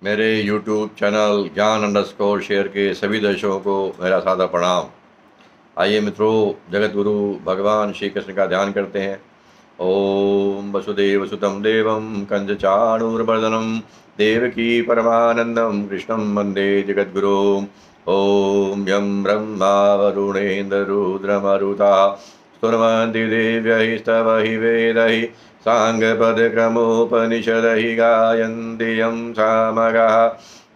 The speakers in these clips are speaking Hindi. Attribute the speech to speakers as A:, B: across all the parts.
A: मेरे YouTube चैनल ज्ञान अंडरस्कोर शेयर के सभी दर्शकों को मेरा सादा प्रणाम। आइए मित्रों, जगत गुरु भगवान श्री कृष्ण का ध्यान करते हैं। ओम वसुदेव सुतम देवम कंस चाणूरमर्दनम देवकी परमानंदम कृष्णम वंदे जगद्गुरु। ओम यं ब्रह्मा वरुणेन्द्र रुद्रमरुता स्तुवन्ति देव्यैः स्तवैः वेदैः साङ्गपदक्रमोपनिषदहि गायन्ति यं सामगाः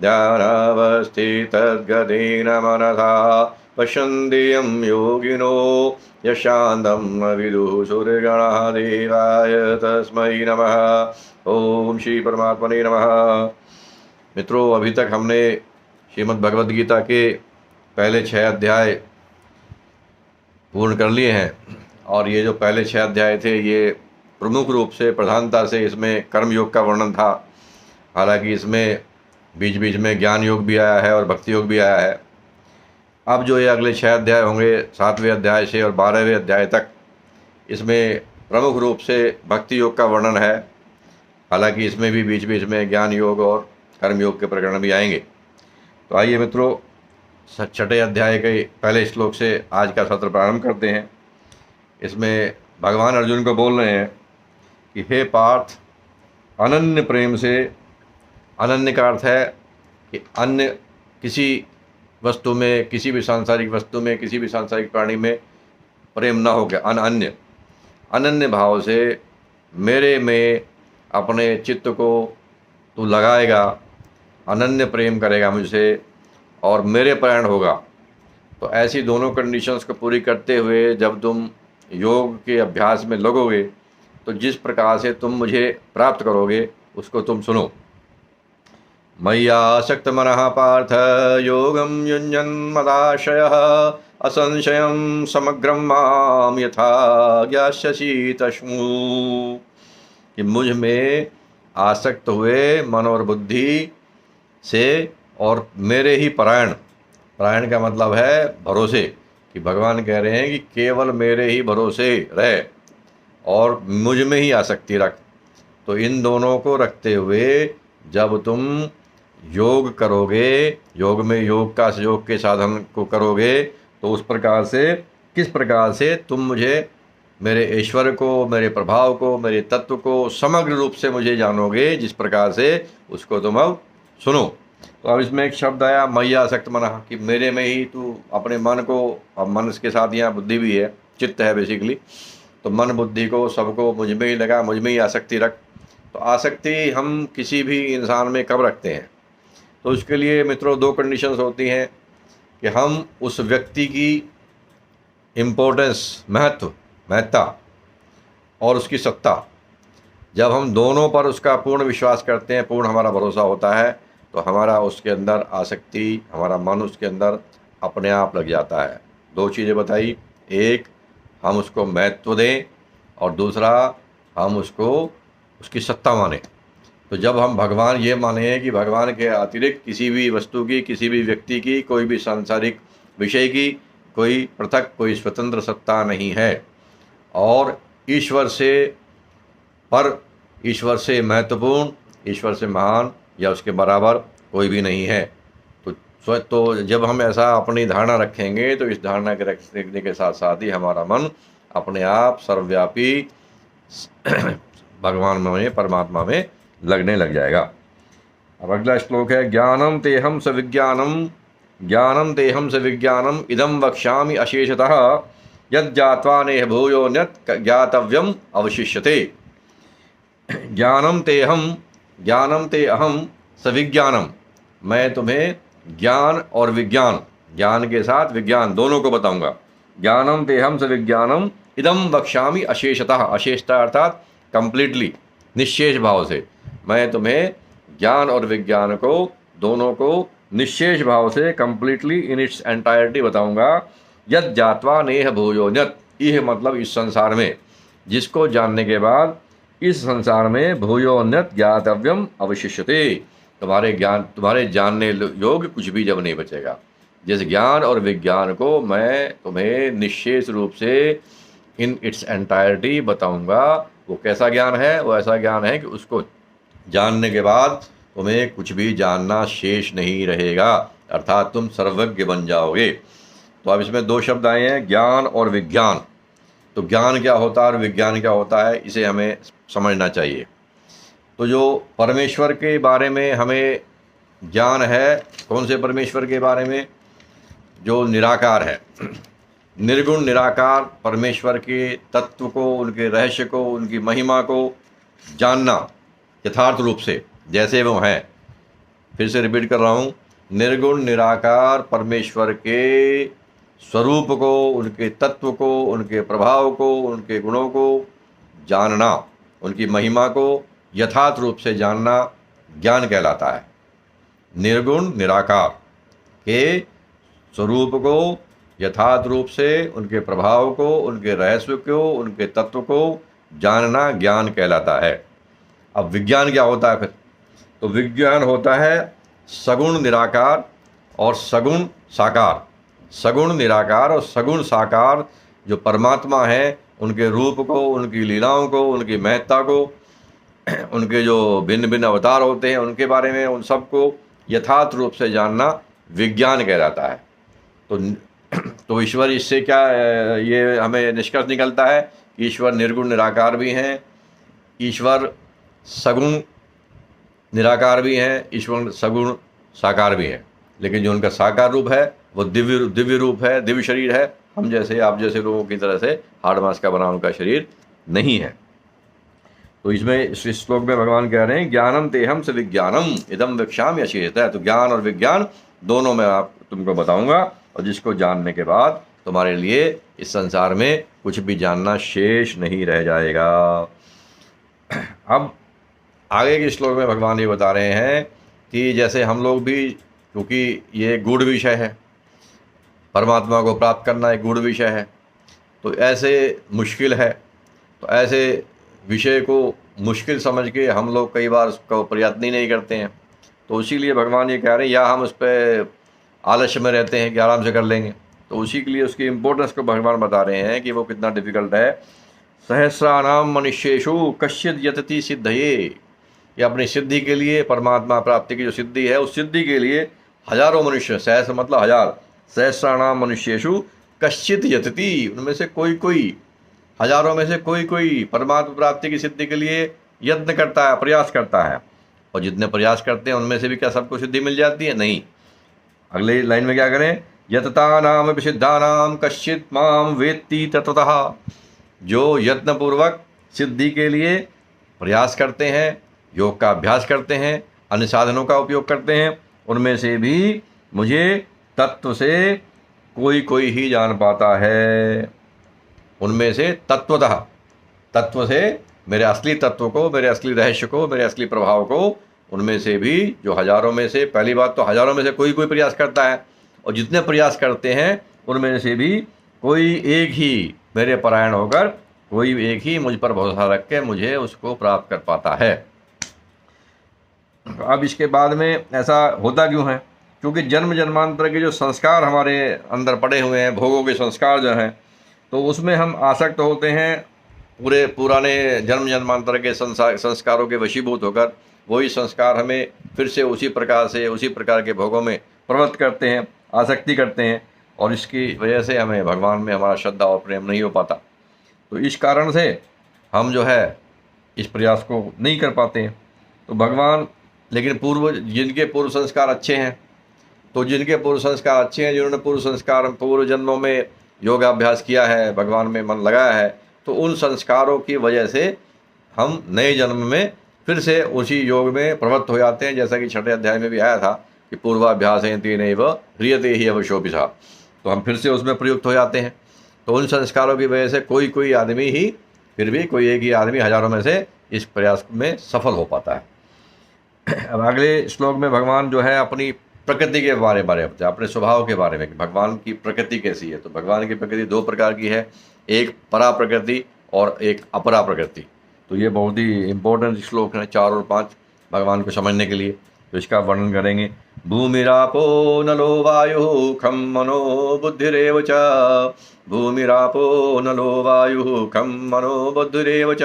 A: ध्यानावस्थितद्गतेन मनसा पश्यन्ति यं योगिनो यशान्तं न विदुः सुरगणाः देवाय तस्मै नमः। ओम श्री परमात्मने नमः। मित्रों, अभी तक हमने श्रीमद् भगवद गीता के पहले 6 अध्याय पूर्ण कर लिए हैं और ये जो पहले 6 अध्याय थे ये प्रमुख रूप से प्रधानता से इसमें कर्म योग का वर्णन था। हालांकि इसमें बीच बीच में ज्ञान योग भी आया है और भक्ति योग भी आया है। अब जो ये अगले 6 अध्याय होंगे 7वें अध्याय से और 12वें अध्याय तक, इसमें प्रमुख रूप से भक्ति योग का वर्णन है। हालांकि इसमें भी बीच बीच में ज्ञान योग और कर्म योग के प्रकरण भी आएंगे। तो आइए मित्रों, 6ठे अध्याय के पहले श्लोक से आज का सत्र प्रारंभ करते हैं। इसमें भगवान अर्जुन को बोल रहे हैं कि हे पार्थ, अनन्य प्रेम से, अनन्य का अर्थ है कि अन्य किसी वस्तु में, किसी भी सांसारिक वस्तु में, किसी भी सांसारिक प्राणी में प्रेम न हो गया, अनन्य अनन्य भाव से मेरे में अपने चित्त को तू लगाएगा, अनन्य प्रेम करेगा मुझसे और मेरे परायण होगा। तो ऐसी दोनों कंडीशंस को पूरी करते हुए जब तुम योग के अभ्यास में लगोगे तो जिस प्रकार से तुम मुझे प्राप्त करोगे उसको तुम सुनो। मय्यासक्त मनः पार्थ योगम युञ्जन् मदाशयः असंशयं समग्रं मां यथा ज्ञास्यसि तस्मु। कि मुझ में आसक्त हुए मन और बुद्धि से और मेरे ही परायण, परायण का मतलब है भरोसे, कि भगवान कह रहे हैं कि केवल मेरे ही भरोसे रहे और मुझ में ही आसक्ति रख। तो इन दोनों को रखते हुए जब तुम योग करोगे, योग में योग का योग के साधन को करोगे, तो उस प्रकार से, किस प्रकार से तुम मुझे, मेरे ईश्वर को, मेरे प्रभाव को, मेरे तत्व को समग्र रूप से मुझे जानोगे, जिस प्रकार से उसको तुम अब सुनो। तो अब इसमें एक शब्द आया मय्यासक्त मनः, कि मेरे में ही तू अपने मन को, अब मन के साथ यहाँ बुद्धि भी है, चित्त है बेसिकली, तो मन बुद्धि को सबको मुझ में ही लगा, मुझ में ही आसक्ति रख। तो आसक्ति हम किसी भी इंसान में कब रखते हैं? तो उसके लिए मित्रों 2 कंडीशंस होती हैं कि हम उस व्यक्ति की इम्पोर्टेंस, महत्ता और उसकी सत्ता, जब हम दोनों पर उसका पूर्ण विश्वास करते हैं, पूर्ण हमारा भरोसा होता है, तो हमारा उसके अंदर आसक्ति, हमारा मन उसके अंदर अपने आप लग जाता है। 2 चीज़ें बताई, एक हम उसको महत्व दें और दूसरा हम उसको, उसकी सत्ता माने। तो जब हम भगवान ये माने कि भगवान के अतिरिक्त किसी भी वस्तु की, किसी भी व्यक्ति की, कोई भी सांसारिक विषय की कोई पृथक, कोई स्वतंत्र सत्ता नहीं है और ईश्वर से पर, ईश्वर से महत्वपूर्ण, ईश्वर से महान या उसके बराबर कोई भी नहीं है। तो जब हम ऐसा अपनी धारणा रखेंगे तो इस धारणा के रखने के साथ साथ ही हमारा मन अपने आप सर्वव्यापी भगवान में, परमात्मा में लगने लग जाएगा। अब अगला श्लोक है ज्ञानम तेहम स विज्ञानम, ज्ञानम तेहम स विज्ञानम इदम वक्ष्यामि अशेषतः यद ज्ञात्वा नेह भूयो न्यत् ज्ञातव्यम अवशिष्यते। ज्ञानम ते अहम सविज्ञानम, मैं तुम्हें ज्ञान और विज्ञान, ज्ञान के साथ विज्ञान दोनों को बताऊंगा। ज्ञानम ते अहम सविज्ञानम इदम वक्ष्यामि अशेषतः, अशेषतः अर्थात कंप्लीटली, निश्शेष भाव से मैं तुम्हें ज्ञान और विज्ञान को, दोनों को निश्शेष भाव से कंप्लीटली इन इट्स एंटायरिटी बताऊंगा। यद ज्ञात्वा नेह भूयो न्यत्, यह मतलब इस संसार में, जिसको जानने के बाद इस संसार में भूयोन्यत ज्ञातव्यम अवशिष्यते, तुम्हारे ज्ञान, तुम्हारे जानने योग्य कुछ भी जब नहीं बचेगा। जिस ज्ञान और विज्ञान को मैं तुम्हें निश्शेष रूप से इन इट्स एंटायरिटी बताऊंगा, वो कैसा ज्ञान है? वो ऐसा ज्ञान है कि उसको जानने के बाद तुम्हें कुछ भी जानना शेष नहीं रहेगा, अर्थात तुम सर्वज्ञ बन जाओगे। तो अब इसमें 2 शब्द आए हैं, ज्ञान और विज्ञान। तो ज्ञान क्या होता है और विज्ञान क्या होता है, इसे हमें समझना चाहिए। तो जो परमेश्वर के बारे में हमें ज्ञान है, कौन से परमेश्वर के बारे में, जो निराकार है, निर्गुण निराकार परमेश्वर के तत्व को, उनके रहस्य को, उनकी महिमा को जानना यथार्थ रूप से जैसे वो हैं। फिर से रिपीट कर रहा हूँ, निर्गुण निराकार परमेश्वर के स्वरूप को, उनके तत्व को, उनके प्रभाव को, उनके गुणों को जानना, उनकी महिमा को यथार्थ रूप से जानना ज्ञान कहलाता है। निर्गुण निराकार के स्वरूप को यथार्थ रूप से, उनके प्रभाव को, उनके रहस्य को, उनके तत्व को जानना ज्ञान कहलाता है। अब विज्ञान क्या होता है फिर? तो विज्ञान होता है सगुण निराकार और सगुण साकार। सगुण निराकार और सगुण साकार जो परमात्मा है, उनके रूप को, उनकी लीलाओं को, उनकी महत्ता को, उनके जो भिन्न भिन्न अवतार होते हैं उनके बारे में, उन सबको यथार्थ रूप से जानना विज्ञान कहलाता है। तो ईश्वर, इससे क्या ये हमें निष्कर्ष निकलता है कि ईश्वर निर्गुण निराकार भी हैं, ईश्वर सगुण निराकार भी हैं, ईश्वर सगुण साकार भी हैं। लेकिन जो उनका साकार रूप है वो दिव्य रूप है, दिव्य शरीर है। हम जैसे, आप जैसे लोगों की तरह से हाड़ मांस का बना उनका शरीर नहीं है। तो इसमें इस श्लोक में भगवान कह रहे हैं, ज्ञानम तेहम स विज्ञानम इदम वक्ष्यामि अशेषतः। तो ज्ञान और विज्ञान दोनों मैं तुमको बताऊंगा, और जिसको जानने के बाद तुम्हारे लिए इस संसार में कुछ भी जानना शेष नहीं रह जाएगा। अब आगे के श्लोक में भगवान ये बता रहे हैं कि जैसे हम लोग भी, क्योंकि ये गूढ़ विषय है, परमात्मा को प्राप्त करना एक गूढ़ विषय है, तो ऐसे मुश्किल है, तो ऐसे विषय को मुश्किल समझ के हम लोग कई बार उसका प्रयत्न ही नहीं करते हैं। तो इसीलिए भगवान ये कह रहे हैं, या हम उस पर आलस्य में रहते हैं कि आराम से कर लेंगे। तो उसी के लिए उसकी इम्पोर्टेंस को भगवान बता रहे हैं कि वो कितना डिफिकल्ट है। सहस्रानाम मनुष्येषु कश्चित् यतति सिद्धये। ये अपनी सिद्धि के लिए, परमात्मा प्राप्ति की जो सिद्धि है उस सिद्धि के लिए हजारों मनुष्य, सहस्र मतलब हजार, सहस्रानाम मनुष्येषु कश्चित् यतति, उनमें से कोई, हजारों में से कोई परमात्मा प्राप्ति की सिद्धि के लिए यत्न करता है, प्रयास करता है। और जितने प्रयास करते हैं उनमें से भी क्या सबको सिद्धि मिल जाती है? नहीं। अगले लाइन में क्या करें, यततानाम विसिद्धानाम कश्चित् माम वेत्ति तत्वतः। जो यत्नपूर्वक सिद्धि के लिए प्रयास करते हैं, योग का अभ्यास करते हैं, अन्य साधनों का उपयोग करते हैं, उनमें से भी मुझे तत्व से कोई ही जान पाता है। उनमें से तत्वतः, तत्व से मेरे असली तत्व को, मेरे असली रहस्य को, मेरे असली प्रभाव को, उनमें से भी जो हजारों में से, पहली बात तो हजारों में से कोई प्रयास करता है, और जितने प्रयास करते हैं उनमें से भी कोई एक ही मेरे परायण होकर, कोई एक ही मुझ पर भरोसा रख के मुझे उसको प्राप्त कर पाता है। अब इसके बाद में ऐसा होता क्यों है? क्योंकि जन्म जन्मांतर के जो संस्कार हमारे अंदर पड़े हुए हैं, भोगों के संस्कार जो हैं, तो उसमें हम आसक्त होते हैं, पूरे पुराने जन्म जन्मांतर के संस्कारों के वशीभूत होकर वही संस्कार हमें फिर से उसी प्रकार के भोगों में प्रवृत्त करते हैं, आसक्ति करते हैं, और इसकी वजह से हमें भगवान में हमारा श्रद्धा और प्रेम नहीं हो पाता। तो इस कारण से हम जो है इस प्रयास को नहीं कर पाते हैं। तो भगवान, लेकिन जिनके पूर्व संस्कार अच्छे हैं, तो जिनके पूर्व संस्कार अच्छे हैं, जिन्होंने पूर्व जन्मों में योगाभ्यास किया है, भगवान में मन लगाया है, तो उन संस्कारों की वजह से हम नए जन्म में फिर से उसी योग में प्रवृत्त हो जाते हैं। जैसा कि 6वें अध्याय में भी आया था कि पूर्वाभ्यास तेनैव ह्रियते हि अवशोभिषा, तो हम फिर से उसमें प्रयुक्त हो जाते हैं। तो उन संस्कारों की वजह से कोई आदमी ही, फिर भी कोई एक ही आदमी हजारों में से इस प्रयास में सफल हो पाता है। अब अगले श्लोक में भगवान जो है अपनी प्रकृति के बारे में बताया, अपने स्वभाव के बारे में कि भगवान की प्रकृति कैसी है। तो भगवान की प्रकृति 2 प्रकार की है, एक परा प्रकृति और एक अपरा प्रकृति। तो ये बहुत ही इम्पोर्टेंट श्लोक है 4 और 5 भगवान को समझने के लिए। तो इसका वर्णन करेंगे। भूमिरापो नलो वायुः खं मनो बुद्धिरेव च, भूमिरापो नलो वायुः खं मनो बुद्धिरेव च,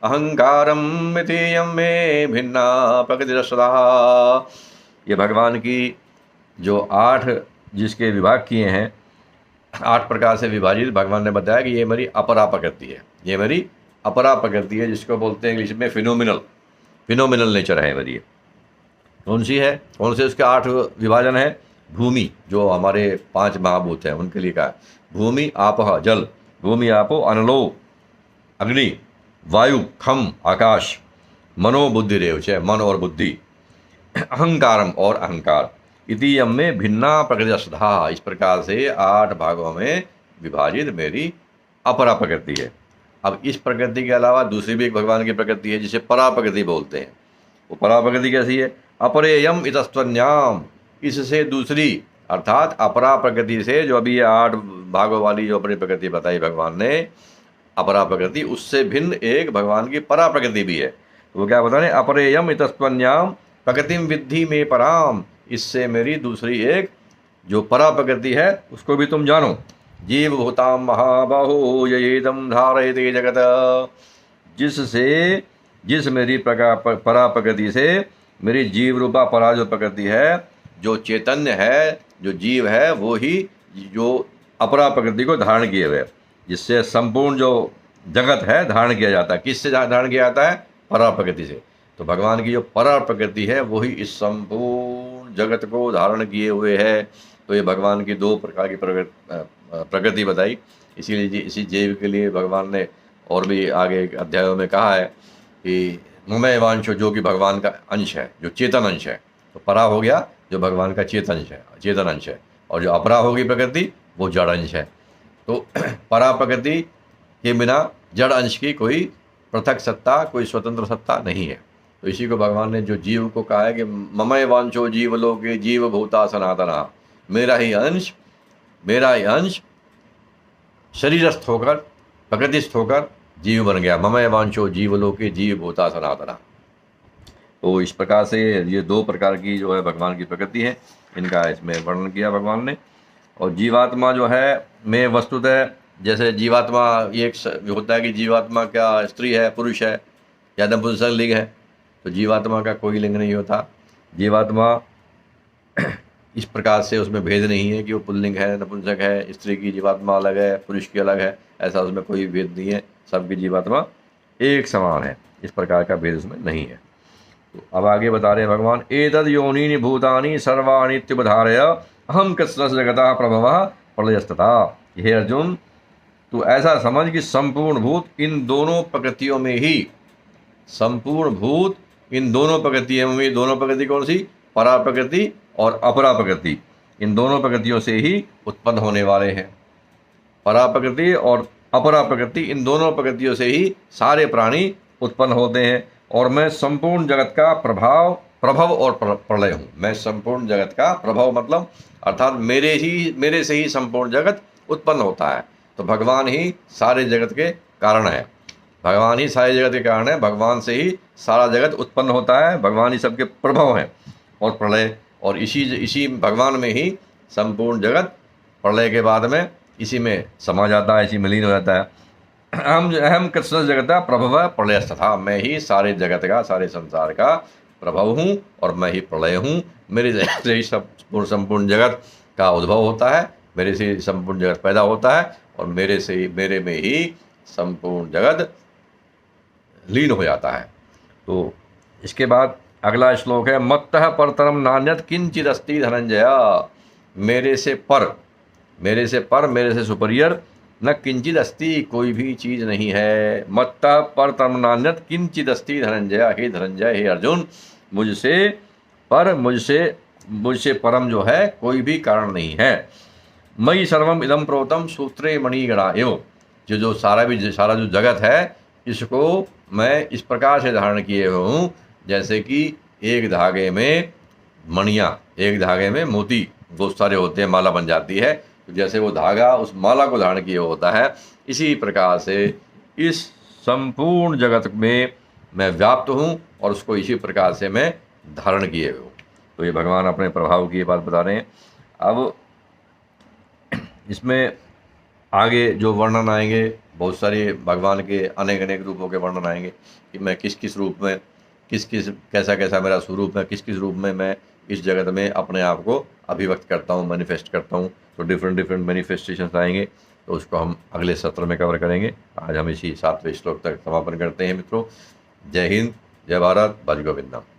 A: अहंकारम मितीयं मे भिन्ना प्रकृतिरसदा। ये भगवान की जो 8 जिसके विभाग किए हैं, 8 प्रकार से विभाजित भगवान ने बताया कि ये मेरी अपरा प्रकृति है, ये मेरी अपरा प्रकृति है, जिसको बोलते हैं इंग्लिश में फिनोमिनल नेचर है मेरी। कौन सी है, कौन से उसके 8 विभाजन है। भूमि, जो हमारे 5 महाभूत हैं उनके लिए कहा, भूमि आपः जल, भूमि आपो अनलो अग्नि, वायु खम आकाश, मनो बुद्धि रेव च मन और बुद्धि, अहंकारम और अहंकार, इतीयम में भिन्ना प्रकृति श्रद्धा। इस प्रकार से 8 भागों में विभाजित मेरी अपरा प्रकृति है। अब इस प्रकृति के अलावा दूसरी भी एक भगवान की प्रकृति है जिसे परा प्रकृति बोलते हैं। वो परा प्रकृति कैसी है। अपरेयम इतस्त्वन्याम, इससे दूसरी अर्थात अपरा प्रकृति से, जो अभी ये 8 भागों वाली जो अपनी प्रकृति बताई भगवान ने अपरा प्रकृति, उससे भिन्न एक भगवान की परा प्रकृति भी है। तो वो क्या बता रहे हैं, अपरेयम इतस्त्वन्याम प्रकृतिम विद्धि में पराम, इससे मेरी दूसरी एक जो परा प्रकृति है उसको भी तुम जानो। जीव भूताम महाबाहो येदम धारयते जगत, जिस मेरी परा प्रकृति से मेरी जीव रूपा परा जो प्रकृति है, जो चैतन्य है, जो जीव है, वो ही जो अपरा प्रकृति को धारण किए हुए, जिससे संपूर्ण जो जगत है धारण किया जाता है। किससे धारण किया जाता है, परा प्रकृति से। तो भगवान की जो परा प्रकृति है वही इस संपूर्ण जगत को धारण किए हुए है। तो ये भगवान की 2 प्रकार की प्रकृति बताई। इसीलिए इसी जीव के लिए भगवान ने और भी आगे अध्यायों में कहा है कि ममय वांशो, जो कि भगवान का अंश है, जो चेतन अंश है। तो परा हो गया जो भगवान का चेतन अंश है, और जो अपरा होगी प्रकृति वो जड़ अंश है। तो परा प्रकृति के बिना जड़ अंश की कोई पृथक सत्ता, कोई स्वतंत्र सत्ता नहीं है। तो इसी को भगवान ने जो जीव को कहा है कि ममय वांशो जीव लोके जीव भूता सनातना, मेरा ही अंश शरीरस्थ होकर, प्रकृतिस्थ होकर जीव बन गया। ममय वांशो जीव लोके जीव भूता सनातना। तो इस प्रकार से ये 2 प्रकार की जो है भगवान की प्रकृति है, इनका इसमें वर्णन किया भगवान ने। और जीवात्मा जो है में वस्तुतः, जैसे जीवात्मा ये एक होता है कि जीवात्मा क्या स्त्री है, पुरुष है या नपुंसक लिंग है, तो जीवात्मा का कोई लिंग नहीं होता। जीवात्मा इस प्रकार से उसमें भेद नहीं है कि वो पुल्लिंग है, नपुंसक है, स्त्री की जीवात्मा अलग है, पुरुष की अलग है, ऐसा उसमें कोई भेद नहीं है। सबकी जीवात्मा एक समान है, इस प्रकार का भेद उसमें नहीं है। तो अब आगे बता रहे हैं भगवान, एतद् योनीनि भूतानि सर्वाणीत्युपधारय अहम कृष्ण जगता प्रभवः प्रलयस्तथा। हे अर्जुन, तू ऐसा समझ कि संपूर्ण भूत इन दोनों प्रकृतियों में ही, संपूर्ण भूत इन दोनों प्रकृतियों में, दोनों प्रकृति कौन सी, परा प्रकृति और अपरा प्रकृति, इन दोनों प्रकृतियों से ही उत्पन्न होने वाले हैं। परा प्रकृति और अपरा प्रकृति, इन दोनों प्रकृतियों से ही सारे प्राणी उत्पन्न होते हैं। और मैं संपूर्ण जगत का प्रभव और प्रलय हूँ। मैं संपूर्ण जगत का प्रभव मतलब अर्थात मेरे से ही संपूर्ण जगत उत्पन्न होता है। तो भगवान ही सारे जगत के कारण है, भगवान ही सारे जगत के कारण है, भगवान से ही सारा जगत उत्पन्न होता है, भगवान ही सबके प्रभव हैं और प्रलय, और इसी भगवान में ही संपूर्ण जगत प्रलय के बाद में इसी में समा जाता है, इसी में लीन हो जाता है। अहम कृष्ण जगता प्रभव प्रलयस्तथा, मैं ही सारे जगत का, सारे संसार का प्रभव हूँ और मैं ही प्रलय हूँ। मेरे से ही संपूर्ण जगत का उद्भव होता है, मेरे से ही संपूर्ण जगत पैदा होता है, और मेरे में ही संपूर्ण जगत लीन हो जाता है। तो इसके बाद अगला श्लोक है, मत्तः परतरम नान्यत किंचित अस्ति धनंजय। मेरे से सुपरियर न किंचित अस्ति, कोई भी चीज़ नहीं है। मत्तः परतरम नान्यत किंचित अस्ति धनंजय। हे धनंजय, हे अर्जुन, मुझसे परम जो है कोई भी कारण नहीं है। मयि सर्वम इदम प्रोतम सूत्रे मणिगणा एव, जो सारा जो जगत है इसको मैं इस प्रकार से धारण किए हुए हूँ, जैसे कि एक धागे में मणियाँ, एक धागे में मोती बहुत सारे होते हैं, माला बन जाती है। तो जैसे वो धागा उस माला को धारण किए होता है, इसी प्रकार से इस संपूर्ण जगत में मैं व्याप्त हूँ और उसको इसी प्रकार से मैं धारण किए हुए हूँ। तो ये भगवान अपने प्रभाव की ये बात बता रहे हैं। अब इसमें आगे जो वर्णन आएंगे, बहुत सारे भगवान के अनेक अनेक रूपों के वर्णन आएंगे कि मैं किस किस रूप में, किस किस कैसा कैसा मेरा स्वरूप है, किस किस रूप में मैं इस जगत में अपने आप को अभिव्यक्त करता हूँ, मैनिफेस्ट करता हूँ। तो डिफरेंट डिफरेंट मैनिफेस्टेशंस आएंगे, तो उसको हम अगले सत्र में कवर करेंगे। आज हम इसी 7वें श्लोक तक समापन करते हैं मित्रों। जय हिंद, जय भारत, भज गोविंदम।